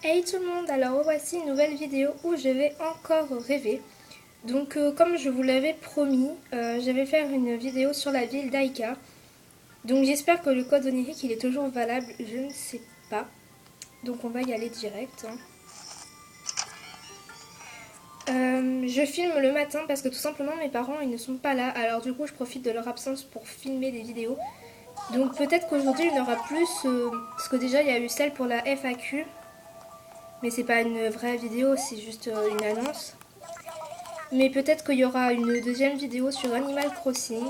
Hey tout le monde, alors voici une nouvelle vidéo où je vais encore rêver. Donc comme je vous l'avais promis, je vais faire une vidéo sur la ville d'Aika. Donc j'espère que le code onirique il est toujours valable, je ne sais pas. Donc on va y aller direct. Je filme le matin parce que tout simplement mes parents ils ne sont pas là. Alors du coup je profite de leur absence pour filmer des vidéos. Donc peut-être qu'aujourd'hui il y en aura plus, parce que déjà il y a eu celle pour la FAQ. Mais c'est pas une vraie vidéo, c'est juste une annonce. Mais peut-être qu'il y aura une deuxième vidéo sur Animal Crossing.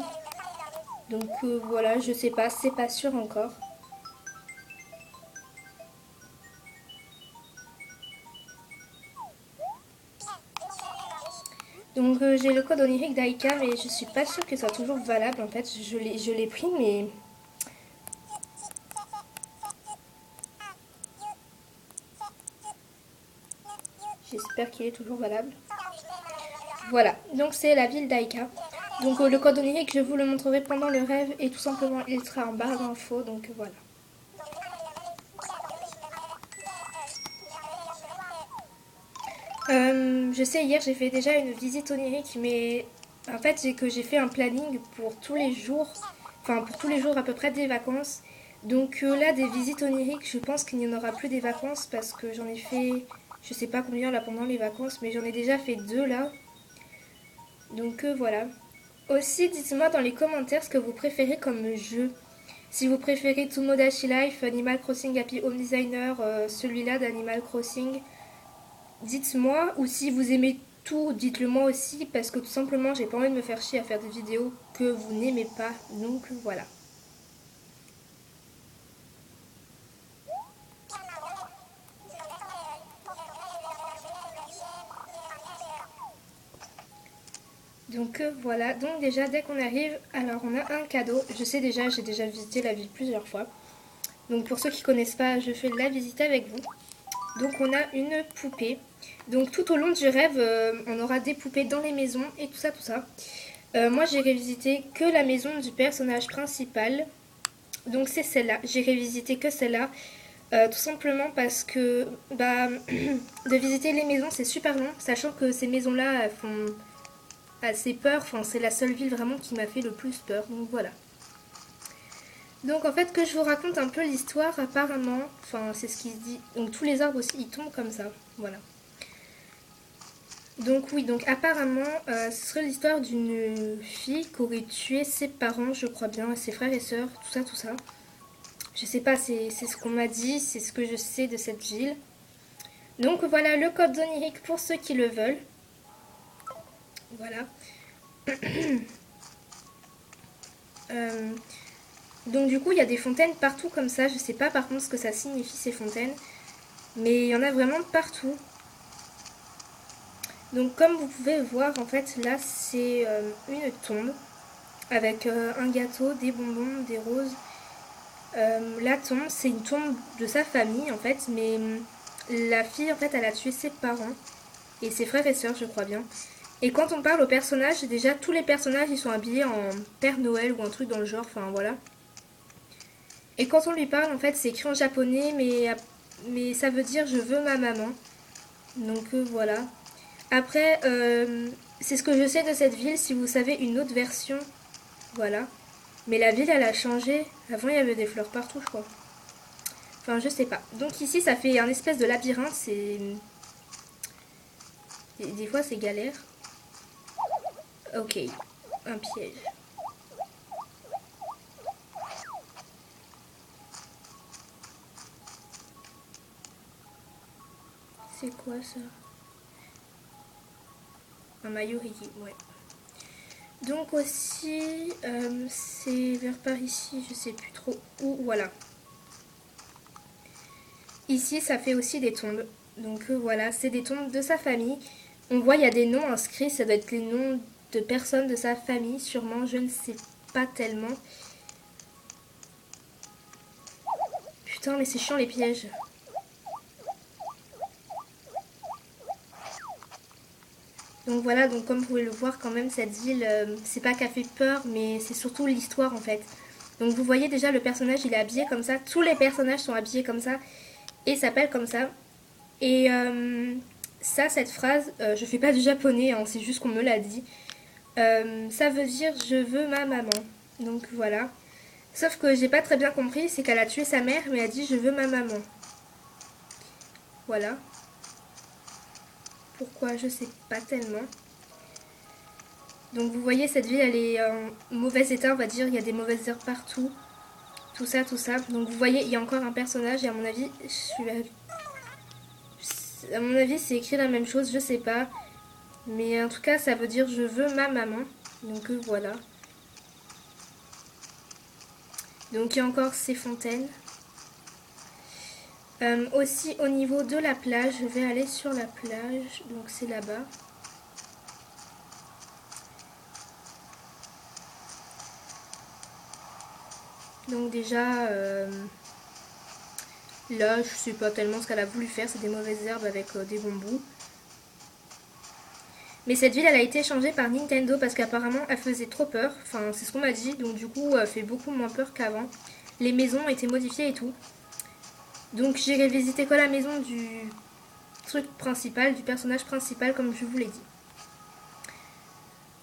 Donc voilà, je sais pas, c'est pas sûr encore. Donc j'ai le code onirique d'Aika, mais je suis pas sûre que ça soit toujours valable en fait. Je l'ai pris, mais j'espère qu'il est toujours valable. Voilà, donc c'est la ville d'Aika. Donc le code onirique, je vous le montrerai pendant le rêve et tout simplement il sera en barre d'infos, donc voilà. Je sais, hier j'ai fait déjà une visite onirique, mais en fait j'ai fait un planning pour tous les jours, enfin pour tous les jours à peu près des vacances. Donc là, des visites oniriques, je pense qu'il n'y en aura plus des vacances parce que j'en ai fait, je sais pas combien là pendant les vacances, mais j'en ai déjà fait deux là. Donc voilà. Aussi, dites-moi dans les commentaires ce que vous préférez comme jeu. Si vous préférez Tomodachi Life, Animal Crossing Happy Home Designer, celui-là d'Animal Crossing, dites-moi, ou si vous aimez tout, dites-le moi aussi, parce que tout simplement, j'ai pas envie de me faire chier à faire des vidéos que vous n'aimez pas. Donc voilà. Donc voilà, donc déjà dès qu'on arrive, alors on a un cadeau. Je sais déjà, j'ai déjà visité la ville plusieurs fois. Donc pour ceux qui connaissent pas, je fais la visite avec vous. Donc on a une poupée. Donc tout au long du rêve, on aura des poupées dans les maisons et tout ça, tout ça. Moi j'ai révisité que la maison du personnage principal. Donc c'est celle-là. J'ai révisité que celle-là. Tout simplement parce que de visiter les maisons c'est super long, sachant que ces maisons-là elles font assez peur. Enfin, c'est la seule ville vraiment qui m'a fait le plus peur. Donc voilà. Donc en fait que je vous raconte un peu l'histoire apparemment. Enfin c'est ce qui se dit. Donc tous les arbres aussi ils tombent comme ça. Voilà. Donc oui, donc apparemment, ce serait l'histoire d'une fille qui aurait tué ses parents, je crois bien, ses frères et sœurs, tout ça, tout ça. Je sais pas, c'est ce qu'on m'a dit, c'est ce que je sais de cette ville. Donc voilà le code onirique pour ceux qui le veulent. Voilà. Euh, donc du coup, il y a des fontaines partout comme ça. Je sais pas par contre ce que ça signifie ces fontaines. Mais il y en a vraiment partout. Donc comme vous pouvez voir, en fait, là, c'est une tombe avec un gâteau, des bonbons, des roses. La tombe, c'est une tombe de sa famille, en fait. Mais la fille, en fait, elle a tué ses parents et ses frères et sœurs, je crois bien. Et quand on parle aux personnages, déjà tous les personnages ils sont habillés en Père Noël ou un truc dans le genre, enfin voilà. Et quand on lui parle, en fait, c'est écrit en japonais, mais ça veut dire je veux ma maman. Donc voilà. Après, c'est ce que je sais de cette ville. Si vous savez une autre version, voilà. Mais la ville, elle a changé. Avant, il y avait des fleurs partout, je crois. Enfin, je sais pas. Donc ici, ça fait un espèce de labyrinthe. C'est des fois, c'est galère. Ok, un piège. C'est quoi ça? Un maillot Rigi, ouais. Donc aussi, c'est vers par ici, je sais plus trop où, voilà. Ici, ça fait aussi des tombes. Donc voilà, c'est des tombes de sa famille. On voit, il y a des noms inscrits, ça doit être les noms de personnes de sa famille, sûrement, je ne sais pas tellement. Putain, mais c'est chiant les pièges. Donc voilà, donc comme vous pouvez le voir quand même, cette ville, c'est pas qu'elle fait peur, mais c'est surtout l'histoire en fait. Donc vous voyez déjà le personnage, il est habillé comme ça. Tous les personnages sont habillés comme ça et s'appellent comme ça. Et ça, cette phrase, je fais pas du japonais, hein, c'est juste qu'on me l'a dit. Ça veut dire je veux ma maman. Donc voilà. Sauf que j'ai pas très bien compris, c'est qu'elle a tué sa mère, mais elle a dit je veux ma maman. Voilà. Pourquoi, je sais pas tellement. Donc vous voyez, cette ville, elle est en mauvais état, on va dire. Il y a des mauvaises herbes partout. Tout ça, tout ça. Donc vous voyez, il y a encore un personnage et à mon avis, c'est écrit la même chose, je sais pas. Mais en tout cas, ça veut dire je veux ma maman. Donc voilà. Donc il y a encore ces fontaines. Aussi au niveau de la plage, je vais aller sur la plage. Donc c'est là-bas. Donc déjà, là, je sais pas tellement ce qu'elle a voulu faire. C'est des mauvaises herbes avec des bambous. Mais cette ville, elle a été changée par Nintendo parce qu'apparemment, elle faisait trop peur. Enfin, c'est ce qu'on m'a dit. Donc du coup, elle fait beaucoup moins peur qu'avant. Les maisons ont été modifiées et tout. Donc j'irai visiter quoi la maison du truc principal, du personnage principal, comme je vous l'ai dit.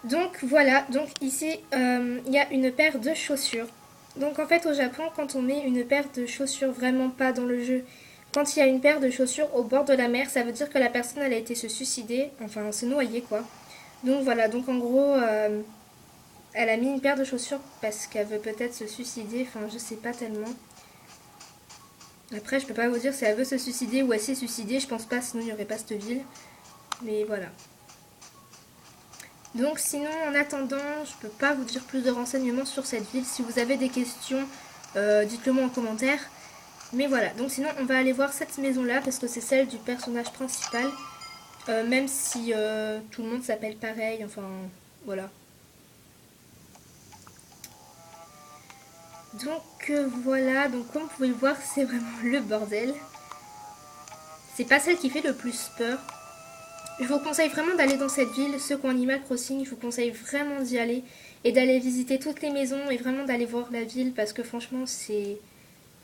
Donc voilà, donc ici, il y a une paire de chaussures. Donc en fait, au Japon, quand on met une paire de chaussures vraiment pas dans le jeu, quand il y a une paire de chaussures au bord de la mer, ça veut dire que la personne, elle a été se suicider, enfin se noyer quoi. Donc voilà, donc en gros, elle a mis une paire de chaussures parce qu'elle veut peut-être se suicider, enfin je sais pas tellement. Après, je peux pas vous dire si elle veut se suicider ou elle s'est suicidée, je pense pas, sinon il n'y aurait pas cette ville. Mais voilà. Donc sinon, en attendant, je peux pas vous dire plus de renseignements sur cette ville. Si vous avez des questions, dites-le moi en commentaire. Mais voilà, donc sinon on va aller voir cette maison-là parce que c'est celle du personnage principal. Même si tout le monde s'appelle pareil, enfin voilà. Donc voilà, donc comme vous pouvez le voir, c'est vraiment le bordel. C'est pas celle qui fait le plus peur. Je vous conseille vraiment d'aller dans cette ville, ceux qui ont Animal Crossing, je vous conseille vraiment d'y aller et d'aller visiter toutes les maisons et vraiment d'aller voir la ville parce que franchement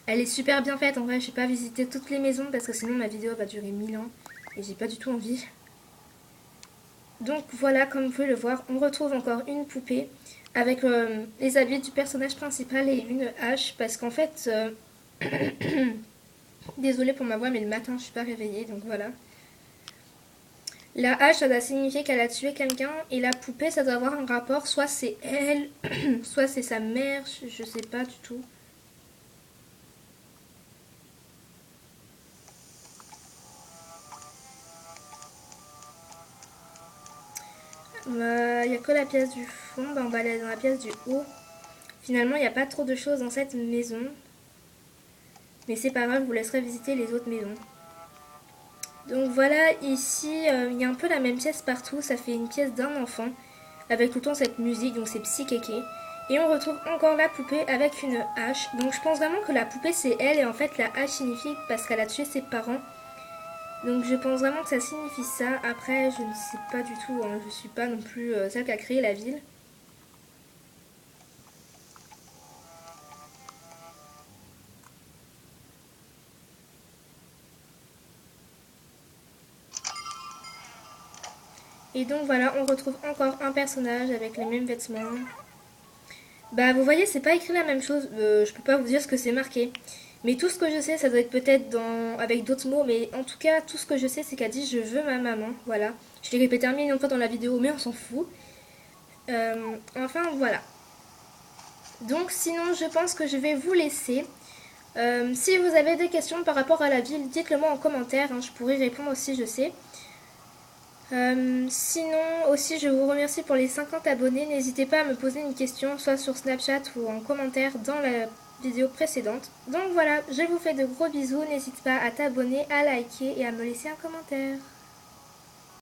elle est super bien faite. En vrai, je n'ai pas visité toutes les maisons parce que sinon ma vidéo va durer 1000 ans et j'ai pas du tout envie. Donc voilà, comme vous pouvez le voir, on retrouve encore une poupée avec les habits du personnage principal et une hache parce qu'en fait, désolée pour ma voix mais le matin je suis pas réveillée donc voilà. La hache, ça doit signifier qu'elle a tué quelqu'un et la poupée, ça doit avoir un rapport, soit c'est elle, soit c'est sa mère, je sais pas du tout. Il n'y a que la pièce du fond, on va aller dans la pièce du haut. Finalement, il n'y a pas trop de choses dans cette maison. Mais c'est pas grave, je vous laisserai visiter les autres maisons. Donc voilà, ici, il y a un peu la même pièce partout. Ça fait une pièce d'un enfant avec tout le temps cette musique, donc c'est Psykeke. Et on retrouve encore la poupée avec une hache. Donc je pense vraiment que la poupée c'est elle et en fait la hache signifie parce qu'elle a tué ses parents. Donc je pense vraiment que ça signifie ça. Après je ne sais pas du tout, hein. Je suis pas non plus celle qui a créé la ville. Et donc voilà, on retrouve encore un personnage avec les mêmes vêtements. Bah vous voyez, c'est pas écrit la même chose, je peux pas vous dire ce que c'est marqué. Mais tout ce que je sais, ça doit être peut-être avec d'autres mots, mais en tout cas, tout ce que je sais, c'est qu'elle dit je veux ma maman, voilà. Je l'ai répété un million de fois dans la vidéo, mais on s'en fout. Enfin voilà. Donc sinon, je pense que je vais vous laisser. Si vous avez des questions par rapport à la ville, dites-le moi en commentaire, hein, je pourrai répondre aussi, je sais. Sinon aussi je vous remercie pour les 50 abonnés, n'hésitez pas à me poser une question soit sur Snapchat ou en commentaire dans la vidéo précédente. Donc voilà, je vous fais de gros bisous, n'hésite pas à t'abonner, à liker et à me laisser un commentaire.